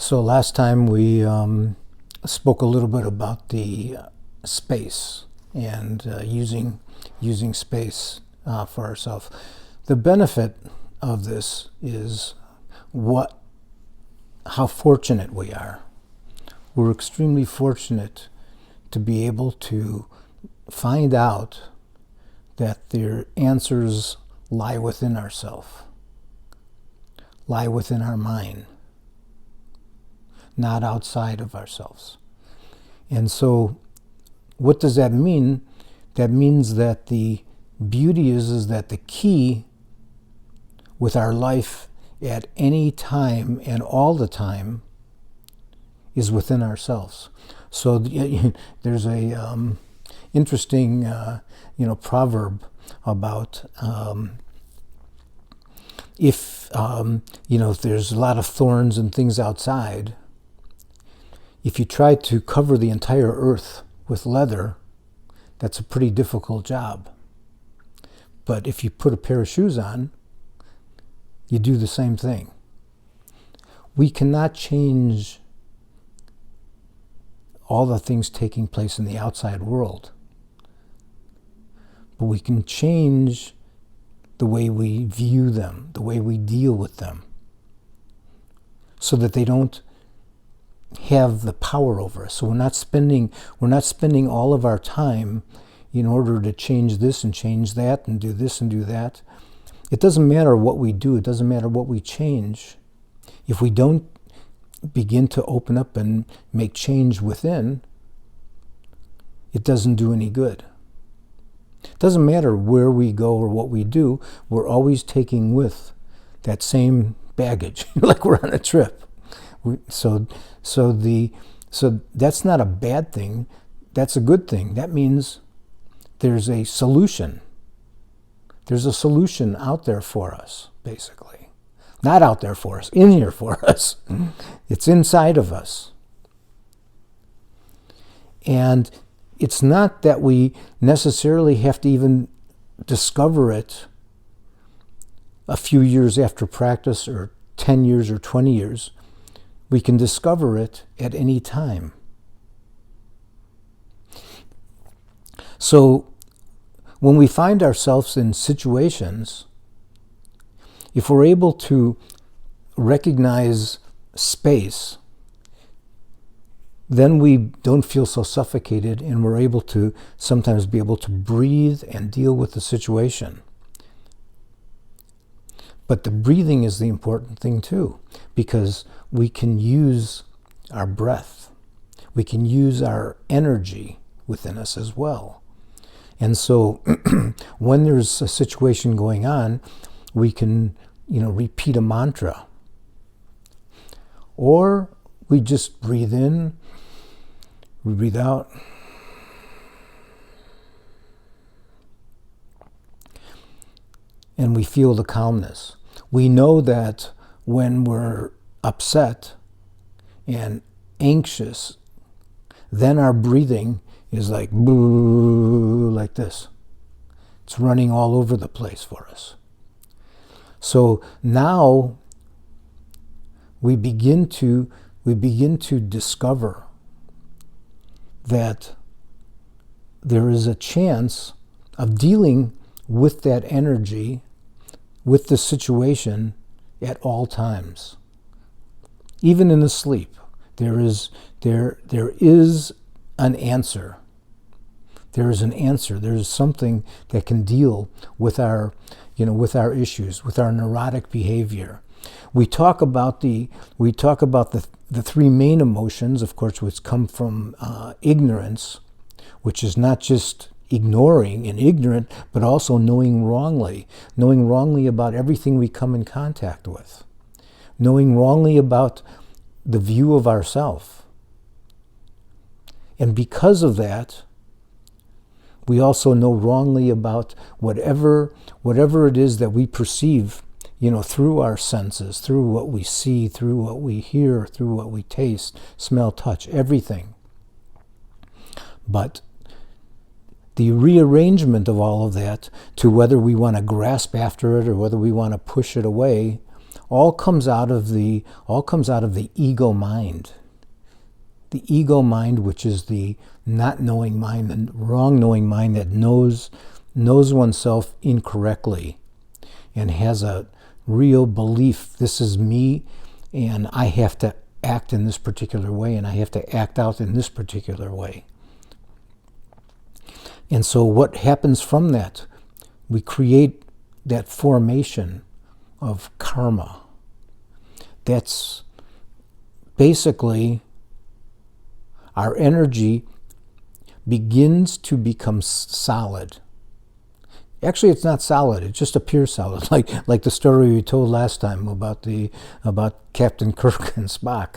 So last time we spoke a little bit about the space and using space for ourselves. The benefit of this is how fortunate we are. We're extremely fortunate to be able to find out that their answers lie within ourselves, lie within our mind, not outside of ourselves. And so what does that mean? That means that the beauty is that the key with our life at any time and all the time is within ourselves. So there's a interesting proverb about if there's a lot of thorns and things outside, if you try to cover the entire earth with leather, that's a pretty difficult job. But if you put a pair of shoes on, you do the same thing. We cannot change all the things taking place in the outside world, but we can change the way we view them, the way we deal with them, so that they don't have the power over us. So we're not spending all of our time in order to change this and change that and do this and do that. It doesn't matter what we do, it doesn't matter what we change. If we don't begin to open up and make change within, it doesn't do any good. It doesn't matter where we go or what we do, we're always taking with that same baggage, like we're on a trip. So that's not a bad thing, that's a good thing. That means there's a solution. There's a solution out there for us, basically. Not out there for us, in here for us. It's inside of us. And it's not that we necessarily have to even discover it a few years after practice, or 10 years or 20 years. We can discover it at any time. So when we find ourselves in situations, if we're able to recognize space, then we don't feel so suffocated, and we're able to sometimes be able to breathe and deal with the situation. But the breathing is the important thing too, because we can use our breath. We can use our energy within us as well. And so when there's a situation going on, we can repeat a mantra. Or we just breathe in, we breathe out. And we feel the calmness. We know that when we're upset and anxious, then our breathing is like this. It's running all over the place for us. So now we begin to discover that there is a chance of dealing with that energy, with the situation at all times. Even in the sleep, there is an answer. There is an answer. There is something that can deal with our issues, with our neurotic behavior. We talk about the three main emotions, of course, which come from ignorance, which is not just ignoring and ignorant, but also knowing wrongly about everything we come in contact with, knowing wrongly about the view of ourself. And because of that, we also know wrongly about whatever it is that we perceive, through our senses, through what we see, through what we hear, through what we taste, smell, touch, everything. But the rearrangement of all of that to whether we want to grasp after it or whether we want to push it away, all comes out of the ego mind. The ego mind, which is the not knowing mind, the wrong knowing mind that knows oneself incorrectly and has a real belief, this is me and I have to act in this particular way and I have to act out in this particular way. And so what happens from that? We create that formation of karma. That's basically our energy begins to become solid. Actually, it's not solid. It just appears solid, like the story we told last time about Captain Kirk and Spock.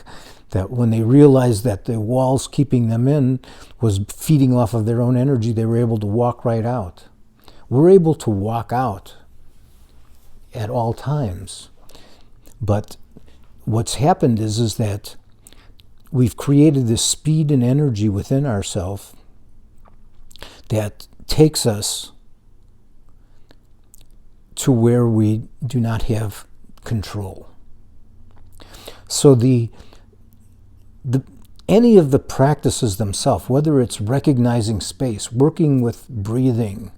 That when they realized that the walls keeping them in was feeding off of their own energy, they were able to walk right out. We're able to walk out at all times. But what's happened is that we've created this speed and energy within ourselves that takes us to where we do not have control. So any of the practices themselves, whether it's recognizing space, working with breathing,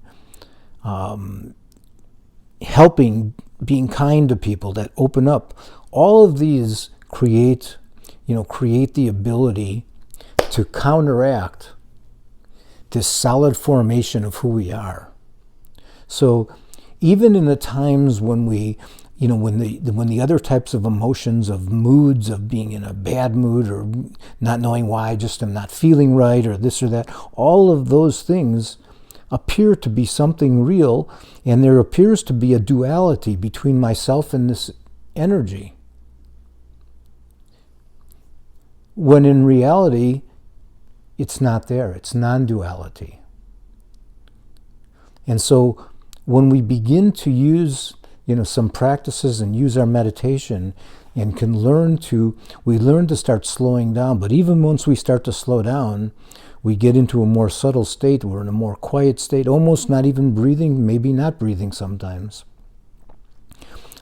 helping, being kind to people that open up, all of these create the ability to counteract this solid formation of who we are. So even in the times when when the other types of emotions, of moods, of being in a bad mood or not knowing why I just am not feeling right or this or that, all of those things appear to be something real, and there appears to be a duality between myself and this energy. When in reality, it's not there. It's non-duality. And so when we begin to use some practices and use our meditation and we learn to start slowing down. But even once we start to slow down, we get into a more subtle state. We're in a more quiet state, almost not even breathing, maybe not breathing sometimes.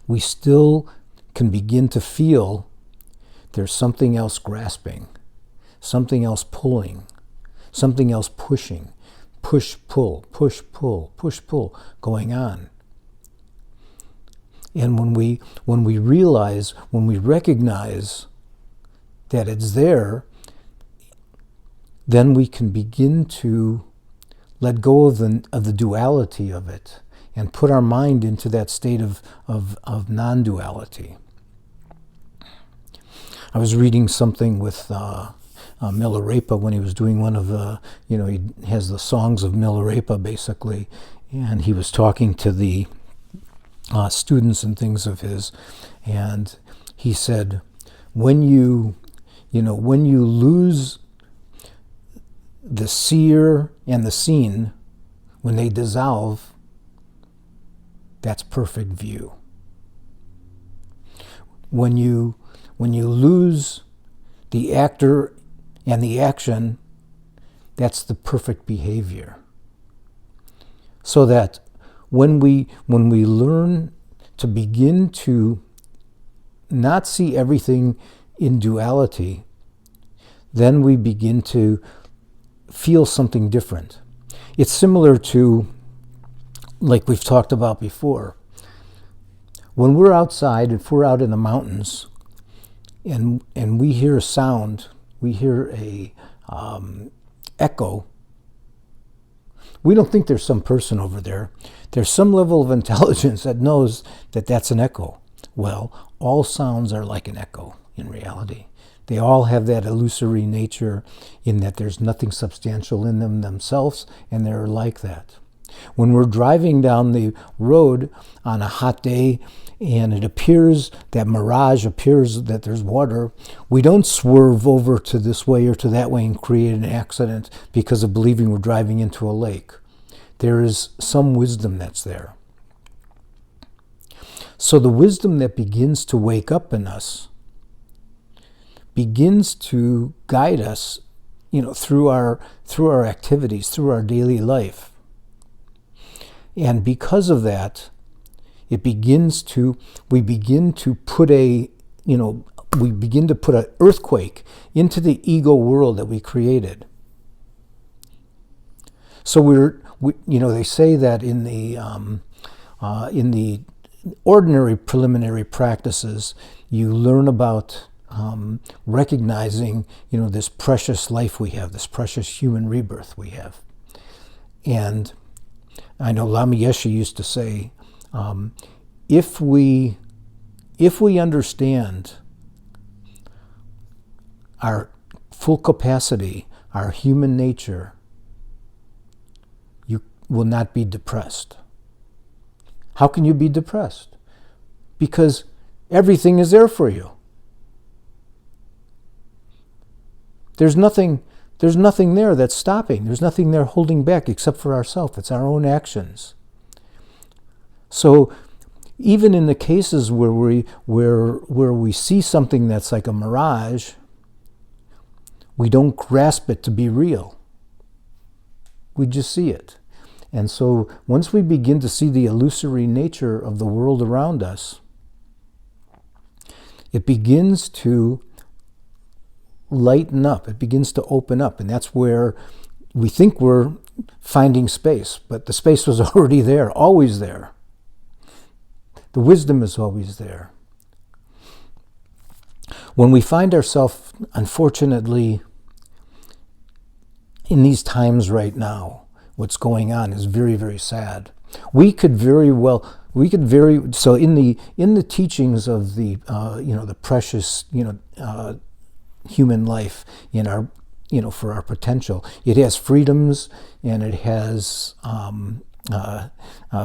We still can begin to feel there's something else grasping, something else pulling, something else pushing, push, pull, push, pull, push, pull, going on. And when we recognize that it's there, then we can begin to let go of the duality of it and put our mind into that state of non-duality. I was reading something with Milarepa when he was doing one of the, he has the songs of Milarepa basically, and he was talking to the students and things of his, and he said, when you lose the seer and the seen, when they dissolve, that's perfect view. When you lose the actor and the action, that's the perfect behavior. So that when we learn to begin to not see everything in duality, then we begin to feel something different. It's similar to, like we've talked about before, when we're outside, if we're out in the mountains and we hear a sound, we hear a echo, we don't think there's some person over there. There's some level of intelligence that knows that that's an echo. Well, all sounds are like an echo in reality. They all have that illusory nature in that there's nothing substantial in them themselves, and they're like that. When we're driving down the road on a hot day and it appears, that mirage appears that there's water, we don't swerve over to this way or to that way and create an accident because of believing we're driving into a lake. There is some wisdom that's there. So the wisdom that begins to wake up in us begins to guide us, through our activities, through our daily life. And because of that, we begin to put we begin to put an earthquake into the ego world that we created. So they say that in the ordinary preliminary practices, you learn about recognizing, this precious life we have, this precious human rebirth we have. And I know Lama Yeshe used to say, if we understand our full capacity, our human nature, you will not be depressed. How can you be depressed? Because everything is there for you. There's nothing there that's stopping. There's nothing there holding back except for ourselves. It's our own actions. So even in the cases where we see something that's like a mirage, we don't grasp it to be real. We just see it. And so once we begin to see the illusory nature of the world around us, it begins to lighten up. It begins to open up. And that's where we think we're finding space. But the space was already there, always there. The wisdom is always there. When we find ourselves, unfortunately, in these times right now, what's going on is very, very sad. So in the teachings of the precious, human life in our, for our potential, it has freedoms and it has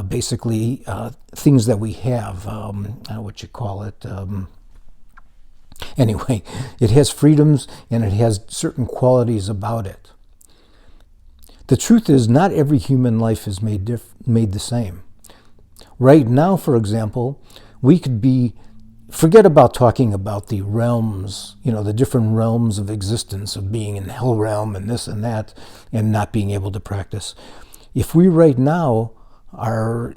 basically things that we have, anyway, it has freedoms and it has certain qualities about it. The truth is, not every human life is made the same. Right now, for example, we could forget about talking about the realms, the different realms of existence, of being in the hell realm and this and that, and not being able to practice. If we right now are,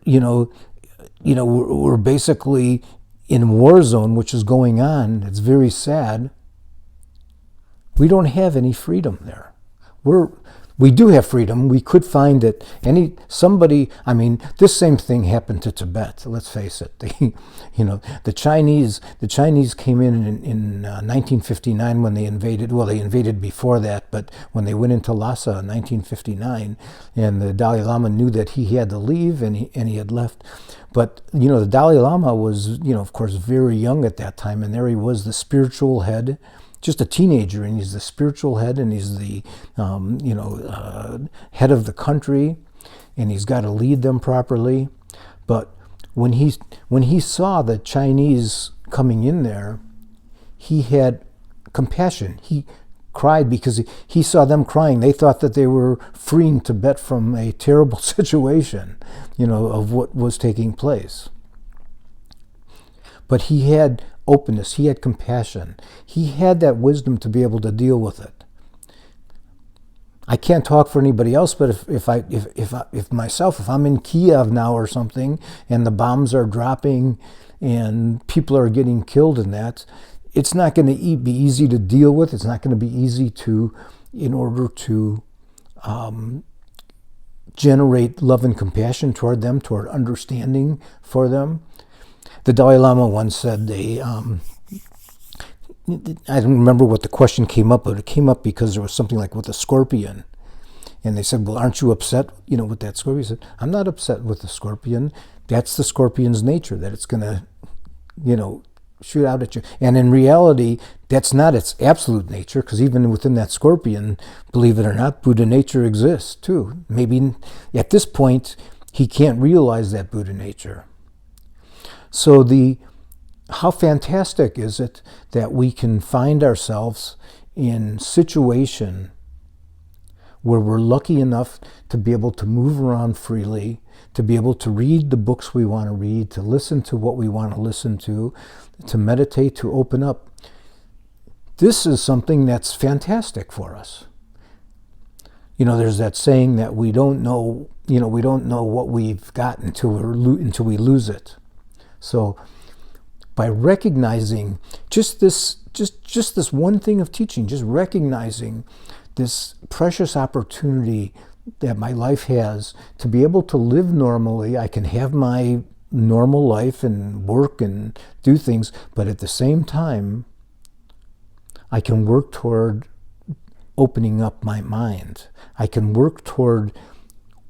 we're basically in a war zone, which is going on, it's very sad, we don't have any freedom there. We do have freedom. We could find that this same thing happened to Tibet. Let's face it. The Chinese came in 1959 when they invaded. Well, they invaded before that, but when they went into Lhasa in 1959, and the Dalai Lama knew that he had to leave, and he had left. But the Dalai Lama was, of course, very young at that time, and there he was, the spiritual head. Just a teenager, and he's the spiritual head, and he's the head of the country, and he's got to lead them properly. But when he saw the Chinese coming in there, he had compassion. He cried because he saw them crying. They thought that they were freeing Tibet from a terrible situation, of what was taking place. But he had openness, he had compassion, he had that wisdom to be able to deal with it. I can't talk for anybody else, but if I'm in Kiev now or something, and the bombs are dropping, and people are getting killed in that, it's not going to be easy to deal with. It's not going to be easy in order to generate love and compassion toward them, toward understanding for them. The Dalai Lama once said, I don't remember what the question came up, but it came up because there was something like with a scorpion. And they said, well, aren't you upset, with that scorpion? He said, I'm not upset with the scorpion. That's the scorpion's nature, that it's going to, shoot out at you. And in reality, that's not its absolute nature, because even within that scorpion, believe it or not, Buddha nature exists too. Maybe at this point, he can't realize that Buddha nature. So how fantastic is it that we can find ourselves in situation where we're lucky enough to be able to move around freely, to be able to read the books we want to read, to listen to what we want to listen to meditate, to open up. This is something that's fantastic for us. There's that saying that we don't know what we've got until we lose it. So by recognizing just this one thing of teaching, just recognizing this precious opportunity that my life has to be able to live normally. I can have my normal life and work and do things, but at the same time, I can work toward opening up my mind. I can work toward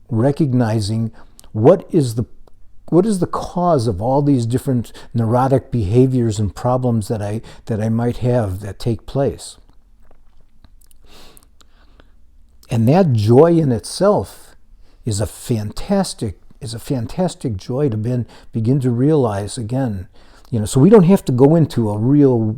recognizing what is the cause of all these different neurotic behaviors and problems that I might have that take place. And that joy in itself is a fantastic joy to begin to realize again. So we don't have to go into a real,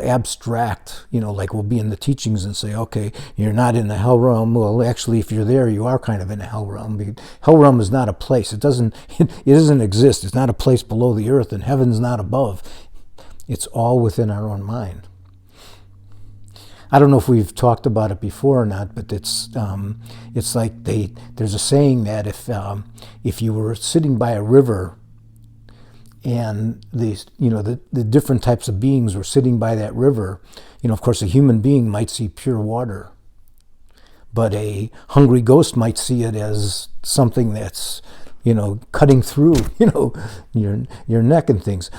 abstract, like we'll be in the teachings and say, okay, you're not in the hell realm. Well, actually, if you're there, you are kind of in a hell realm. Hell realm is not a place. It doesn't exist. It's not a place below the earth, and heaven's not above. It's all within our own mind. I don't know if we've talked about it before or not, but it's like there's a saying that if you were sitting by a river and the different types of beings were sitting by that river, of course a human being might see pure water, but a hungry ghost might see it as something that's cutting through, your neck and things.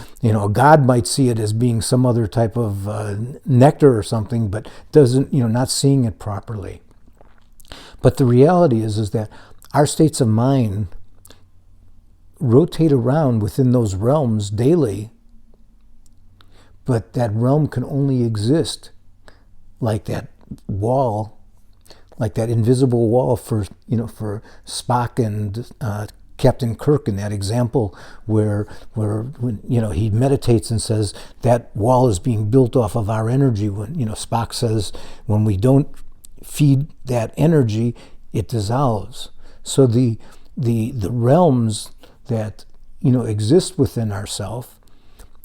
God might see it as being some other type of nectar or something, but doesn't, not seeing it properly. But the reality is that our states of mind rotate around within those realms daily, but that realm can only exist like that wall, like that invisible wall for Spock and Captain Kirk in that example where when he meditates and says that wall is being built off of our energy. When Spock says when we don't feed that energy, it dissolves. So the realms that exist within ourself,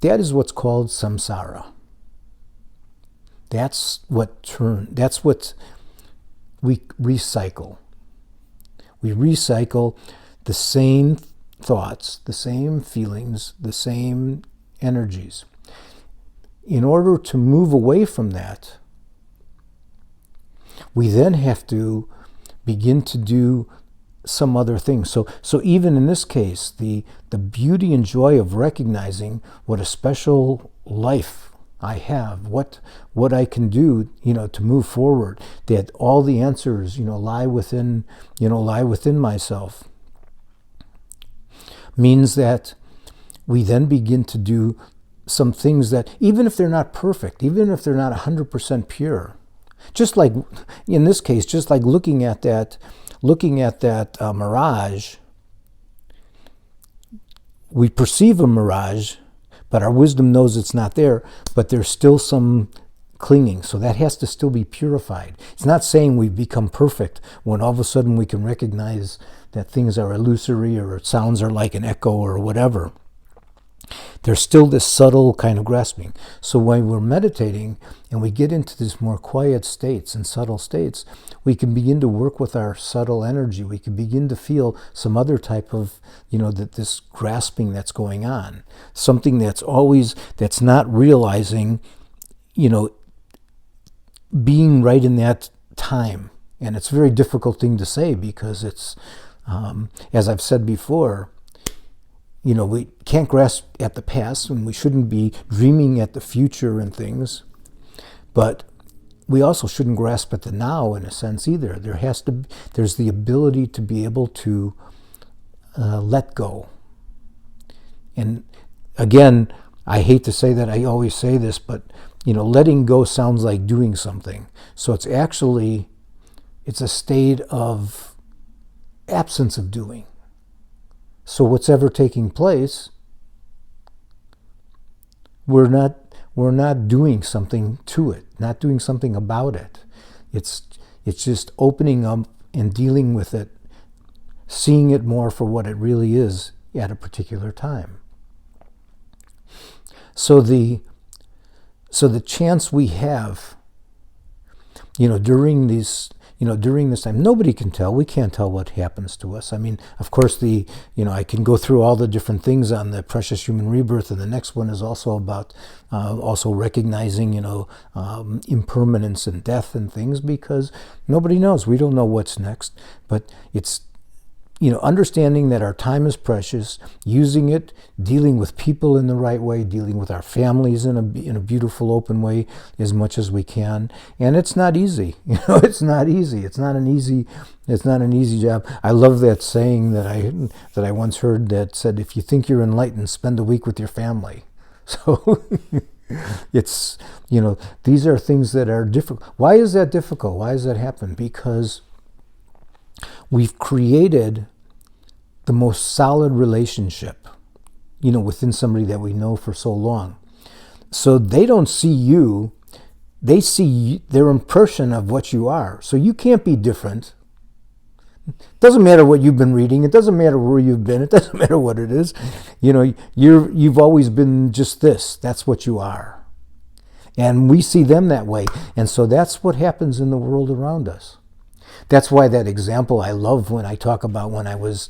that is what's called samsara. That's what we recycle. We recycle the same thoughts, the same feelings, the same energies. In order to move away from that, we then have to begin to do some other things. So even in this case, the beauty and joy of recognizing what a special life I have, what I can do, to move forward, that all the answers, lie within myself, means that we then begin to do some things that, even if they're not perfect, even if they're not 100% pure, just like in this case, just like looking at that mirage, we perceive a mirage, but our wisdom knows it's not there, but there's still some clinging, so that has to still be purified. It's not saying we've become perfect when all of a sudden we can recognize that things are illusory or sounds are like an echo or whatever. There's still this subtle kind of grasping. So when we're meditating and we get into these more quiet states and subtle states, we can begin to work with our subtle energy. We can begin to feel some other type of, this grasping that's going on. Something that's not realizing, being right in that time. And it's a very difficult thing to say because it's, as I've said before, we can't grasp at the past and we shouldn't be dreaming at the future and things, but we also shouldn't grasp at the now in a sense either. There's the ability to be able to let go. And again, I hate to say that, I always say this, but letting go sounds like doing something. So it's a state of absence of doing. So what's ever taking place, we're not doing something to it, not doing something about it. It's just opening up and dealing with it, seeing it more for what it really is at a particular time. So the chance we have, during these, during this time. Nobody can tell. We can't tell what happens to us. I mean, of course, I can go through all the different things on the precious human rebirth, and the next one is also about also recognizing, impermanence and death and things, because nobody knows. We don't know what's next, but it's understanding that our time is precious, using it, dealing with people in the right way, dealing with our families in a beautiful, open way as much as we can. And it's not easy. It's not easy. It's not an easy job. I love that saying that I once heard that said, if you think you're enlightened, spend a week with your family. So it's, these are things that are difficult. Why is that difficult? Why does that happen? Because we've created the most solid relationship, within somebody that we know for so long. So they don't see you, they see their impression of what you are. So you can't be different. It doesn't matter what you've been reading. It doesn't matter where you've been. It doesn't matter what it is. You've always been just this. That's what you are. And we see them that way. And so that's what happens in the world around us. That's why that example I love when I talk about when I was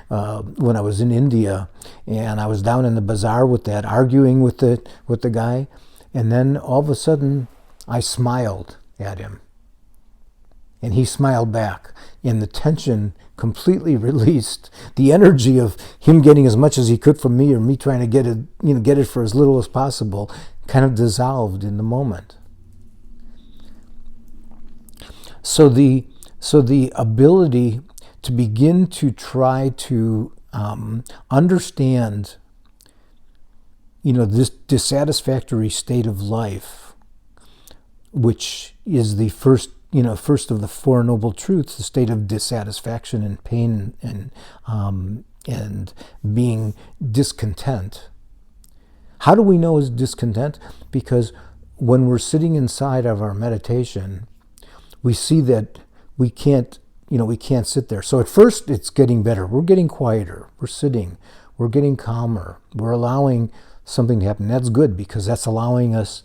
in India and I was down in the bazaar with that, arguing with the guy, and then all of a sudden I smiled at him, and he smiled back, and the tension completely released. The energy of him getting as much as he could from me, or me trying to get it for as little as possible, kind of dissolved in the moment. So the ability to begin to try to understand, this dissatisfactory state of life, which is the first of the Four Noble Truths, the state of dissatisfaction and pain and being discontent. How do we know it's discontent? Because when we're sitting inside of our meditation, we see that we can't sit there. So at first it's getting better. We're getting quieter. We're sitting. We're getting calmer. We're allowing something to happen. That's good, because that's allowing us,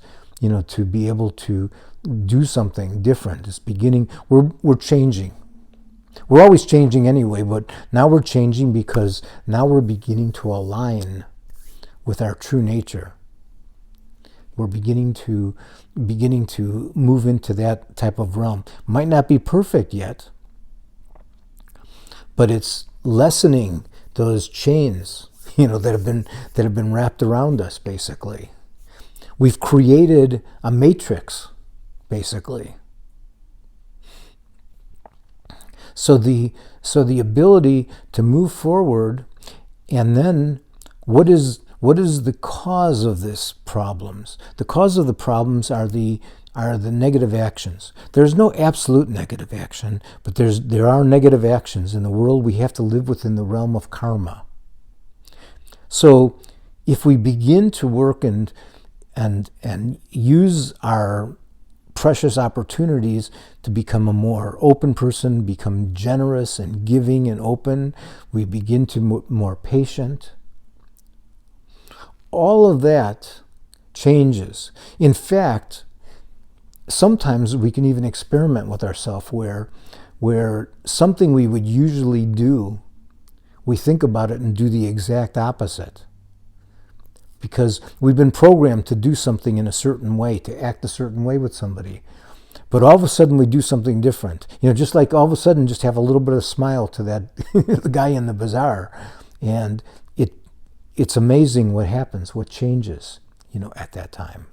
to be able to do something different. It's beginning. We're changing. We're always changing anyway, but now we're changing because now we're beginning to align with our true nature. We're beginning to move into that type of realm. Might not be perfect yet, but it's lessening those chains, that have been wrapped around us. Basically, we've created a matrix, basically. So the ability to move forward, and then what is the cause of this problems? The cause of the problems are the negative actions. There's no absolute negative action, but there are negative actions in the world. We have to live within the realm of karma. So if we begin to work and use our precious opportunities to become a more open person, become generous and giving and open, we begin to more patient. All of that changes. In fact, sometimes we can even experiment with ourselves where something we would usually do, we think about it and do the exact opposite. Because we've been programmed to do something in a certain way, to act a certain way with somebody. But all of a sudden we do something different. Just like all of a sudden just have a little bit of a smile to that the guy in the bazaar. And it's amazing what happens, what changes, at that time.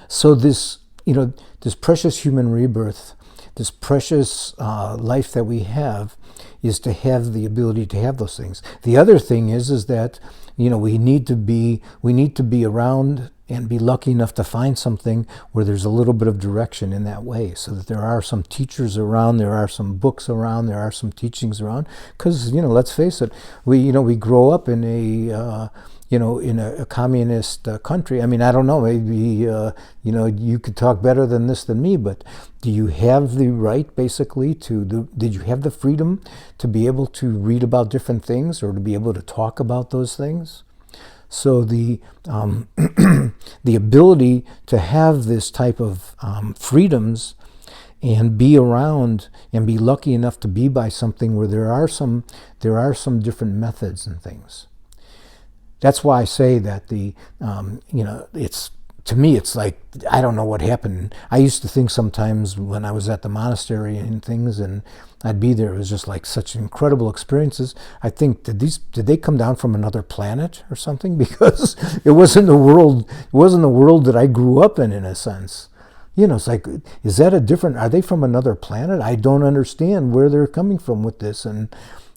So this precious human rebirth, this precious life that we have, is to have the ability to have those things. The other thing is that we need to be around and be lucky enough to find something where there's a little bit of direction in that way, so that there are some teachers around, there are some books around, there are some teachings around. Because let's face it, we grow up in a communist country. I mean, I don't know, maybe you could talk better than me, but do you have the right, basically, did you have the freedom to be able to read about different things, or to be able to talk about those things? So the ability to have this type of freedoms and be around and be lucky enough to be by something where there are some different methods and things. That's why I say that it's, to me, it's like, I don't know what happened. I used to think sometimes when I was at the monastery and things, and I'd be there, it was just like such incredible experiences. I think, did they come down from another planet or something? Because it wasn't the world that I grew up in a sense. It's like, is that are they from another planet? I don't understand where they're coming from with this. And,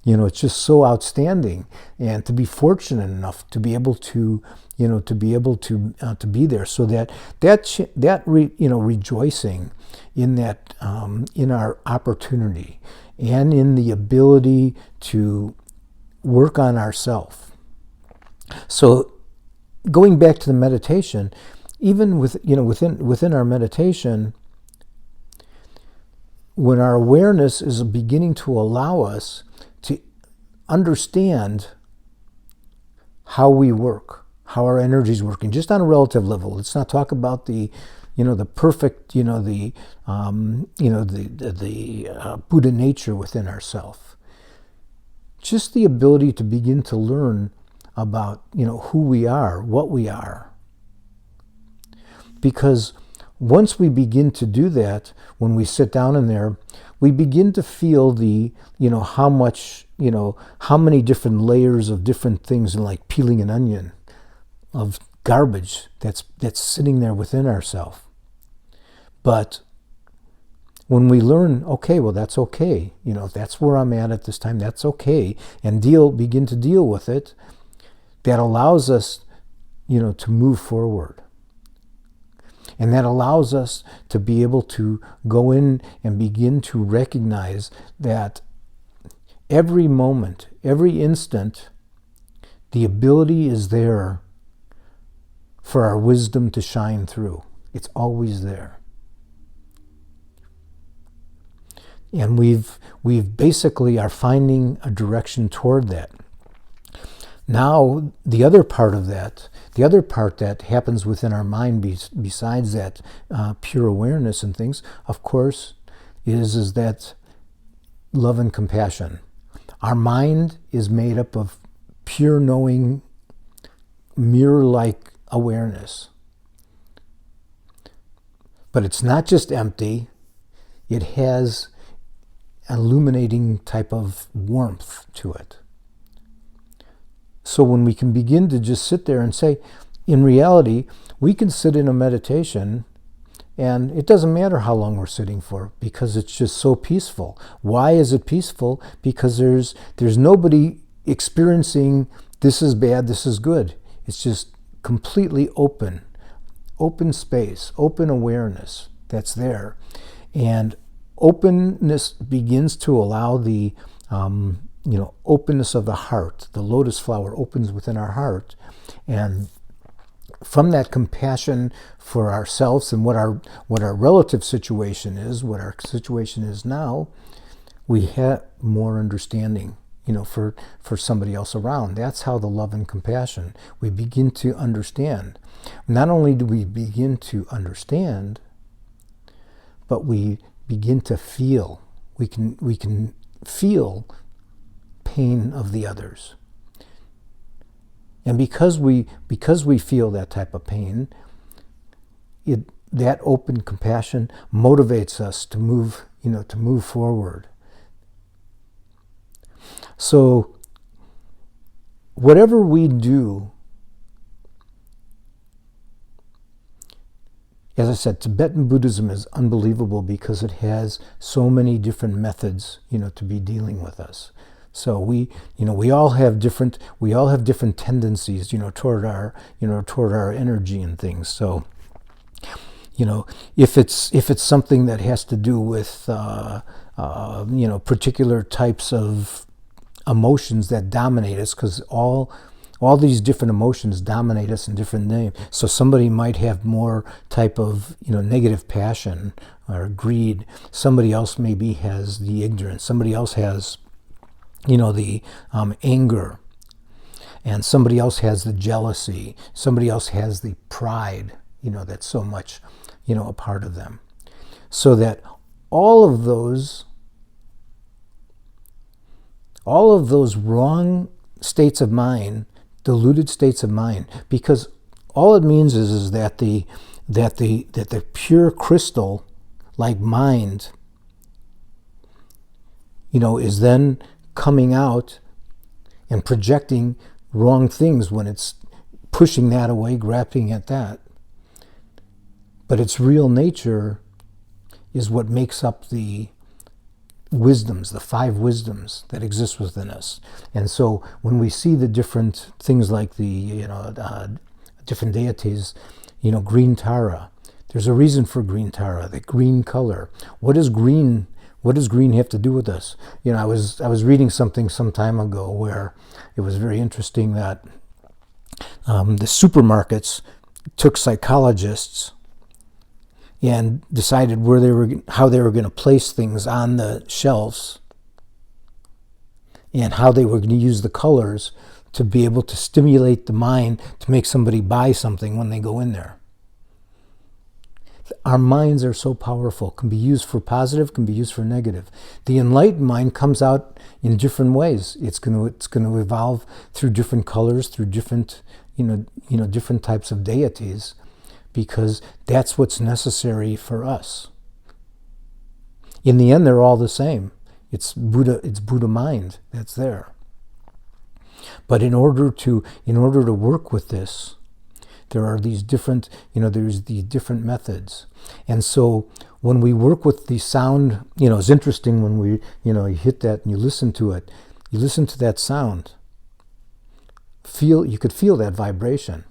it's just so outstanding. And to be fortunate enough to be able to, to be there. So rejoicing in that, in our opportunity and in the ability to work on ourselves. So going back to the meditation, even within our meditation, when our awareness is beginning to allow us to understand how we work, how our energy is working, just on a relative level. Let's not talk about the perfect, the Buddha nature within ourselves. Just the ability to begin to learn about, who we are, what we are. Because once we begin to do that, when we sit down in there, we begin to feel how many different layers of different things, and like peeling an onion of garbage that's sitting there within ourselves. But when we learn, okay, well, that's okay, that's where I'm at this time, that's okay, and begin to deal with it, that allows us, to move forward. And that allows us to be able to go in and begin to recognize that every moment, every instant, the ability is there for our wisdom to shine through. It's always there. And we've basically are finding a direction toward that. Now, the other part that happens within our mind, besides that pure awareness and things, of course, is that love and compassion. Our mind is made up of pure knowing, mirror-like awareness. But it's not just empty. It has an illuminating type of warmth to it. So when we can begin to just sit there and say, in reality, we can sit in a meditation and it doesn't matter how long we're sitting for, because it's just so peaceful. Why is it peaceful? Because there's nobody experiencing this is bad, this is good. It's just completely open space, open awareness that's there. And openness begins to allow the openness of the heart. The lotus flower opens within our heart, and from that compassion for ourselves and what our relative situation is, what our situation is now, we have more understanding, for somebody else around. That's how the love and compassion, we begin to understand. Not only do we begin to understand, but we begin to feel. We can feel pain of the others. And because we feel that type of pain, that open compassion motivates us to move forward. So whatever we do, as I said, Tibetan Buddhism is unbelievable because it has so many different methods, to be dealing with us. So we all have different tendencies, toward our energy and things. So, if it's something that has to do with, particular types of emotions that dominate us, because all these different emotions dominate us in different names. So somebody might have more type of, negative passion or greed. Somebody else maybe has the ignorance. Somebody else has, the anger. And somebody else has the jealousy. Somebody else has the pride, that's so much, a part of them. So that all of those wrong states of mind, diluted states of mind, because all it means is that the pure crystal like mind, is then coming out and projecting wrong things when it's pushing that away, grasping at that. But its real nature is what makes up the wisdoms, the 5 wisdoms that exist within us. And so when we see the different things like the, different deities, green Tara, there's a reason for green Tara, the green color. What does green have to do with us? I was reading something some time ago where it was very interesting that the supermarkets took psychologists and decided how they were going to place things on the shelves and how they were going to use the colors to be able to stimulate the mind to make somebody buy something when they go in there. Our minds are so powerful, can be used for positive, can be used for negative. The enlightened mind comes out in different ways. It's going to evolve through different colors, through different different types of deities, because that's what's necessary for us. In the end, they're all the same. It's Buddha mind that's there. But in order to work with this, there are these different, there's these different methods. And so when we work with the sound, it's interesting when we, you hit that and you listen to it. You listen to that sound. You could feel that vibration.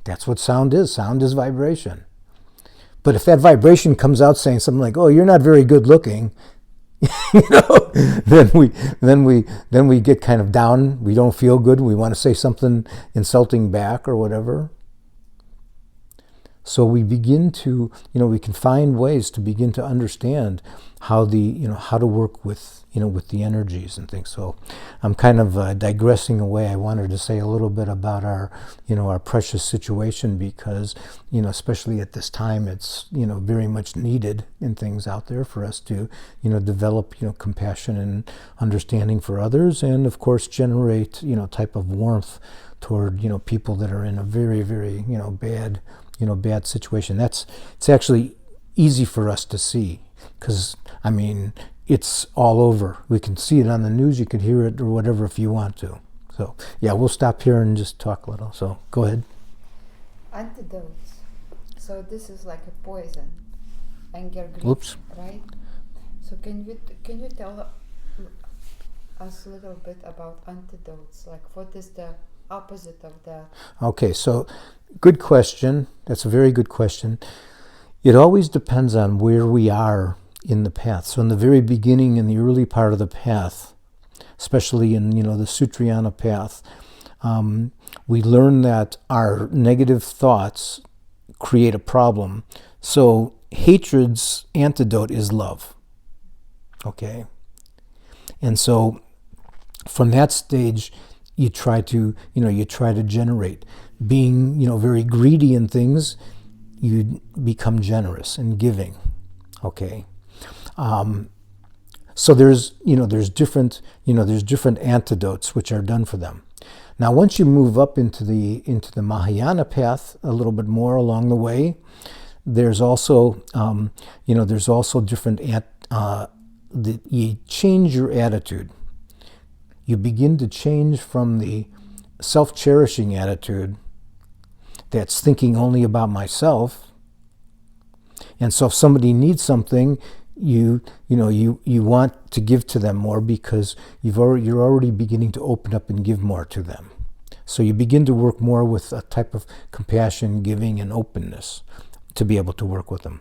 That's what sound is. Sound is vibration. But if that vibration comes out saying something like, "Oh, you're not very good looking," then we get kind of down. We don't feel good. We want to say something insulting back or whatever. So we begin to, we can find ways to begin to understand how how to work with, with the energies and things. So I'm kind of digressing away. I wanted to say a little bit about our, our precious situation because, especially at this time, it's, very much needed in things out there for us to, develop, compassion and understanding for others, and of course generate, type of warmth toward, people that are in a very, very, bad situation. It's actually easy for us to see because, it's all over. We can see it on the news, you can hear it or whatever if you want to. So, yeah, we'll stop here and just talk a little. So, go ahead. Antidotes. So this is like a poison. Anger, grief, Whoops. right? So can you tell us a little bit about antidotes? Like what is the opposite of that? Okay, so good question. That's a very good question. It always depends on where we are in the path. So in the very beginning, in the early part of the path, especially in the Sutrayana path, we learn that our negative thoughts create a problem. So hatred's antidote is love. Okay? And so from that stage, you try to generate. Being, very greedy in things, you become generous and giving. Okay? So there's different antidotes which are done for them. Now, once you move up into the Mahayana path a little bit more along the way, there's also different you change your attitude. You begin to change from the self-cherishing attitude that's thinking only about myself. And so if somebody needs something, you want to give to them more because you're already beginning to open up and give more to them. So you begin to work more with a type of compassion, giving, and openness to be able to work with them.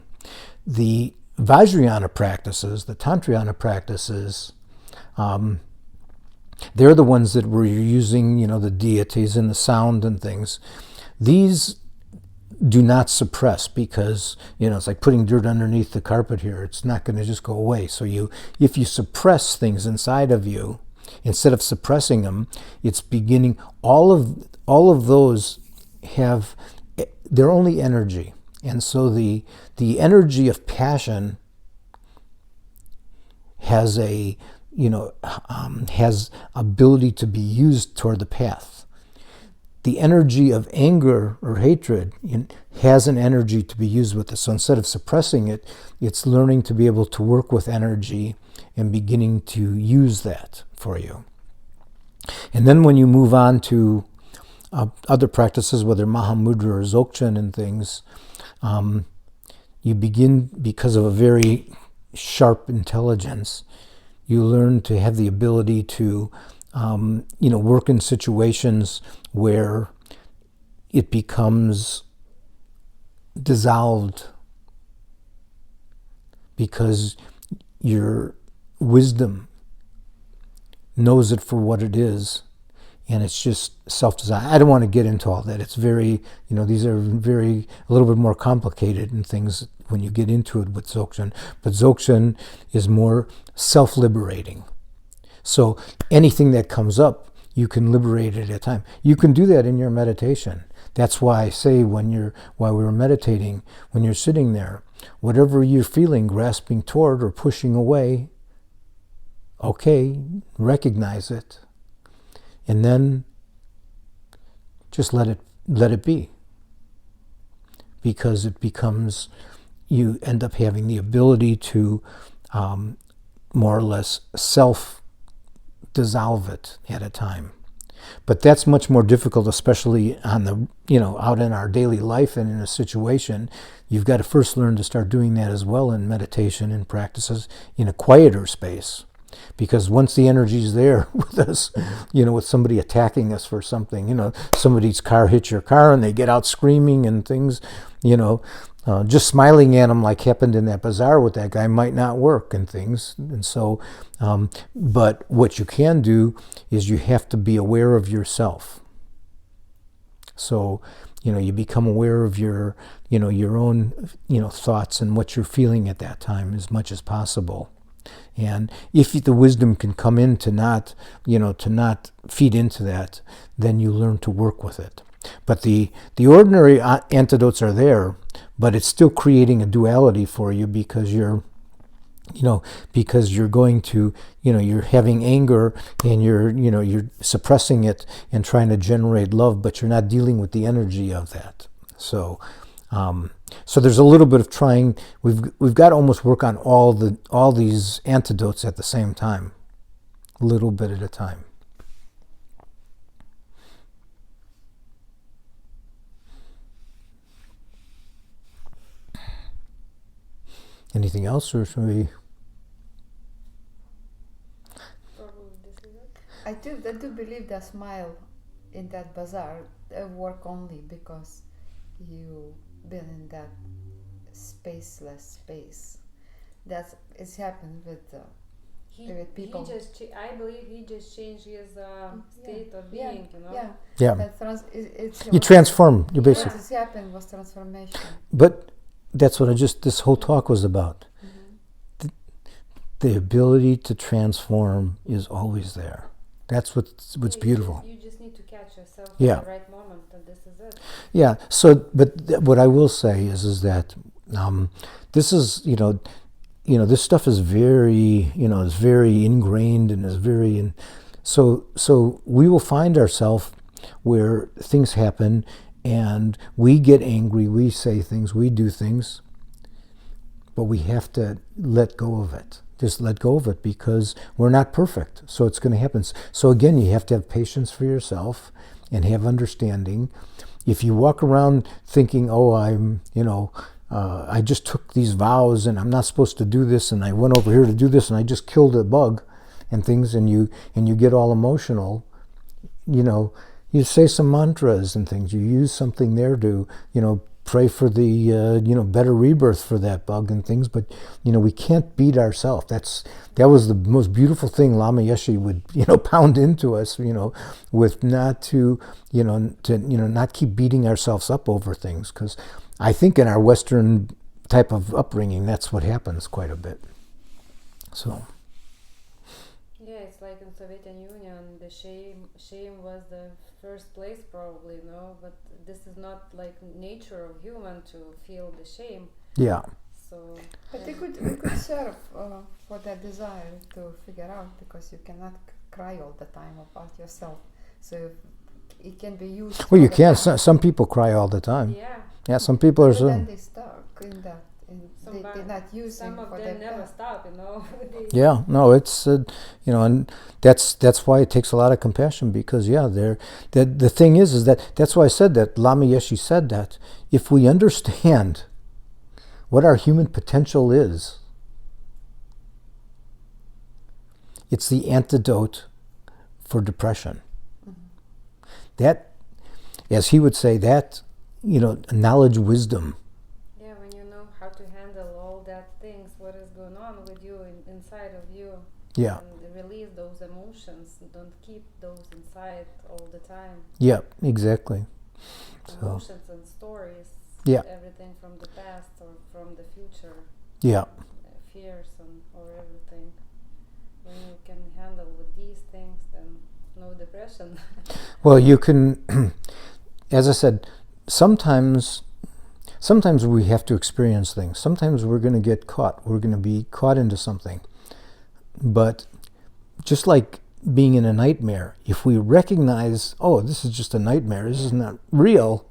The Vajrayana practices, the Tantrayana practices, they're the ones that were using, the deities and the sound and things. These do not suppress because, it's like putting dirt underneath the carpet here. It's not going to just go away. So if you suppress things inside of you, instead of suppressing them, it's beginning, all of those they're only energy. And so the energy of passion has has ability to be used toward the path. The energy of anger or hatred has an energy to be used with it. So instead of suppressing it, it's learning to be able to work with energy and beginning to use that for you. And then when you move on to other practices, whether Mahamudra or Dzogchen and things, you begin, because of a very sharp intelligence, you learn to have the ability to work in situations where it becomes dissolved because your wisdom knows it for what it is, and it's just self-design. I don't want to get into all that. It's very, these are a little bit more complicated and things when you get into it with Dzogchen. But Dzogchen is more self-liberating. So anything that comes up, you can liberate it at a time. You can do that in your meditation. That's why I say while we were meditating, when you're sitting there, whatever you're feeling, grasping toward or pushing away, okay, recognize it. And then just let it be. Because it becomes, you end up having the ability to more or less self-dissolve it at a time. But that's much more difficult, especially on the, out in our daily life and in a situation. You've got to first learn to start doing that as well in meditation and practices in a quieter space. Because once the energy's there with us, with somebody attacking us for something, somebody's car hits your car and they get out screaming and things, just smiling at them like happened in that bazaar with that guy might not work and things. And so, but what you can do is you have to be aware of yourself. So, you become aware of your own, thoughts and what you're feeling at that time as much as possible. And if the wisdom can come in to not feed into that, then you learn to work with it. But the ordinary antidotes are there, but it's still creating a duality for you because you're going to, you're having anger and you're suppressing it and trying to generate love, but you're not dealing with the energy of that. So there's a little bit of trying. We've got to almost work on all these antidotes at the same time, a little bit at a time. Anything else, or should we? I do believe the smile in that bazaar work only because you been in that spaceless space. It's happened with people. I believe he just changed his state of being. Yeah. It's You transform. You basically. What has happened was transformation. But that's what this whole talk was about. Mm-hmm. The ability to transform is always there. That's what's beautiful. You just need to catch yourself at Yeah. the right moment, and this is it. Yeah. So, but what I will say is that this is, this stuff is very, is very ingrained and is very, so we will find ourselves where things happen and we get angry, we say things, we do things, but we have to let go of it. Just let go of it because we're not perfect. So it's going to happen. So again, you have to have patience for yourself and have understanding. If you walk around thinking, oh, I just took these vows and I'm not supposed to do this and I went over here to do this and I just killed a bug and things, and you get all emotional, you say some mantras and things. You use something there to, pray for the, better rebirth for that bug and things. But, we can't beat ourselves. That was the most beautiful thing Lama Yeshe would, pound into us, with not to not keep beating ourselves up over things. Because I think in our Western type of upbringing, that's what happens quite a bit. So. Yeah, it's like in Soviet Union, the shame was the first place probably, but this is not like nature of human to feel the shame. Yeah. So But we could serve for that desire to figure out, because you cannot cry all the time about yourself. So it can be used. Well, you for the can't. time. Some people cry all the time. yeah, Yeah, some people are But then so. they stuck in that. some They're not using some of for them that. never time. stop. They, Yeah, no, it's and that's why it takes a lot of compassion, because the thing is that's why I said that Lama Yeshe said that if we understand what our human potential is, it's the antidote for depression. That, as he would say, that knowledge, wisdom. yeah, when you know how to handle all that things, what is going on with you inside of you, Yeah, and release those emotions. Don't keep those inside all the time. yeah, exactly. So Emotions and stories. Yeah. Everything from the past or from the future. yeah, Fears or everything. When you can handle with these things, then no depression. well, you can, as I said, sometimes we have to experience things. Sometimes we're going to get caught. We're going to be caught into something. But just like being in a nightmare, if we recognize, oh, this is just a nightmare, this is not real.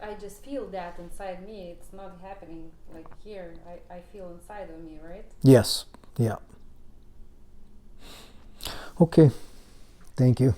I just feel that inside me. It's not happening like here. I feel inside of me, right? Yes, yeah. Okay, thank you.